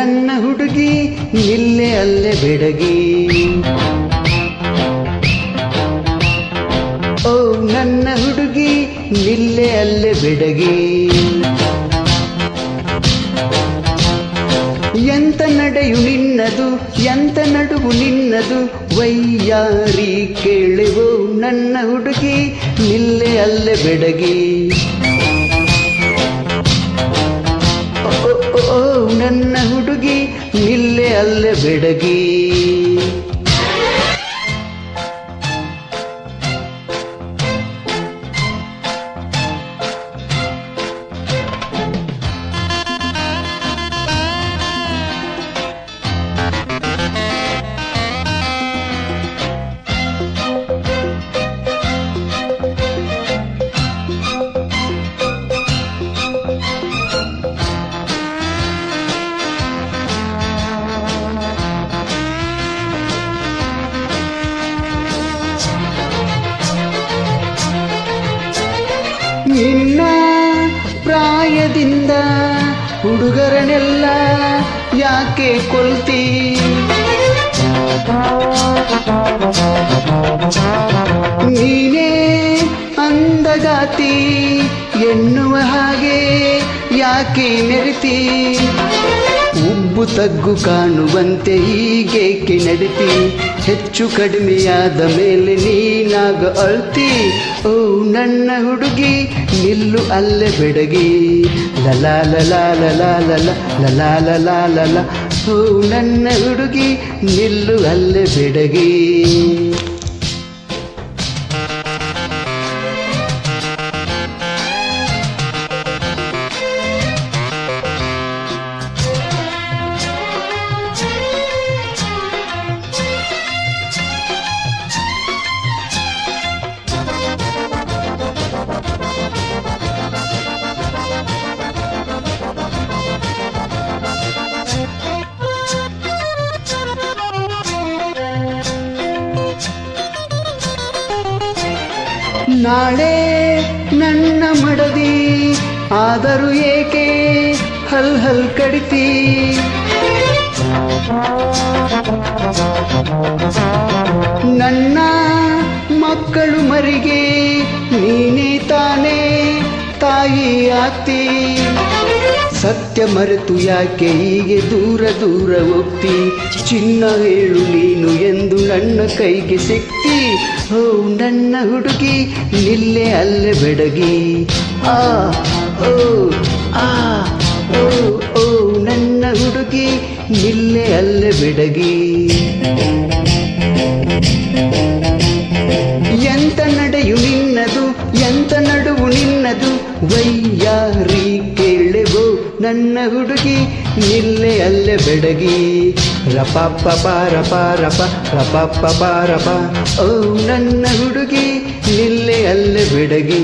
ನನ್ನ ಹುಡುಗಿ ನಿಲ್ಲೆ ಅಲ್ಲೇ ಬೆಡಗಿ. ಓ ನನ್ನ ಹುಡುಗಿ ನಿಲ್ಲೆ ಅಲ್ಲೇ ಬೆಡಗಿ. ಎಂತ ನಡೆಯು ನಿನ್ನದು ಎಂತ ನಡುವು ನಿನ್ನದು ವೈಯಾರಿ ಕೇಳುವೋ ನನ್ನ ಹುಡುಗಿ ನಿಲ್ಲೆ ಅಲ್ಲೇ ಬೆಡಗಿ. ಓ ನನ್ನ ಹುಡುಗಿ ನಿಲ್ಲೆ ಅಲ್ಲೇ ಬೆಡಗಿ. ನಿನ್ನ ಪ್ರಾಯದಿಂದ ಹುಡುಗರನ್ನೆಲ್ಲ ಯಾಕೆ ಕೊಲ್ತಿ? ನೀನೇ ಅಂದಗಾತಿ ಎನ್ನುವ ಹಾಗೆ ಯಾಕೆ ಮೆರಿತಿ? ಉಬ್ಬು ತಗ್ಗು ಕಾಣುವಂತೆ ಹೀಗೇಕೆ ನಡಿತಿ? ಹೆಚ್ಚು ಕಡಿಮೆಯಾದ ಮೇಲೆ ನೀನಾಗ ಅಳ್ತಿ. ಓ ನನ್ನ ಹುಡುಗಿ ನಿಲ್ಲು ಅಲ್ಲೇ ಬೆಡಗಿ. ಲಲಾ ಲಲಾ ಲಲಾ ಲಲಾ ಲಲಾ ಲಲಾ ಲಲಾ. ಓ ನನ್ನ ಹುಡುಗಿ ನಿಲ್ಲು ಅಲ್ಲೇ ಬೆಡಗಿ. ನಾಳೆ ನನ್ನ ಮಡದಿ ಆದರೂ ಏಕೆ ಹಲ್ ಹಲ್ ಕಡಿತಿ? ನನ್ನ ಮಕ್ಕಳು ಮರಿಗೆ ನೀನೇ ತಾನೇ ತಾಯಿ ಆಗ್ತಿ. ಸತ್ಯ ಮರೆತು ಯಾಕೆ ಹೀಗೆ ದೂರ ದೂರ ಹೋಗ್ತಿ? ಚಿನ್ನ ಹೇಳು ನೀನು ಎಂದು ನನ್ನ ಕೈಗೆ ಸಿಕ್ತಿ. ಓ ನನ್ನ ಹುಡುಗಿ ನಿಲ್ಲೆ ಅಲ್ಲೇ ಬೆಡಗಿ. ಆ ಓ ಆ ಓ ಓ ನನ್ನ ಹುಡುಗಿ ನಿಲ್ಲೆ ಅಲ್ಲೇ ಬೆಡಗಿ. ಎಂತ ನಡೆಯು ನಿನ್ನದು ಎಂತ ನಡುವು ನಿನ್ನದು ವೈಯಾರಿ ಕೇಳುವೋ ನನ್ನ ಹುಡುಗಿ ನಿಲ್ಲೆ ಅಲ್ಲೇ ಬೆಡಗಿ. ರಪಪ್ಪ ಪಾರಪ ರಪ ರಪಪ್ಪ ಪಾರಪ. ಓ ನನ್ನ ಹುಡುಗಿ ನಿಲ್ಲೆ ಅಲ್ಲೇ ಬೆಡಗಿ.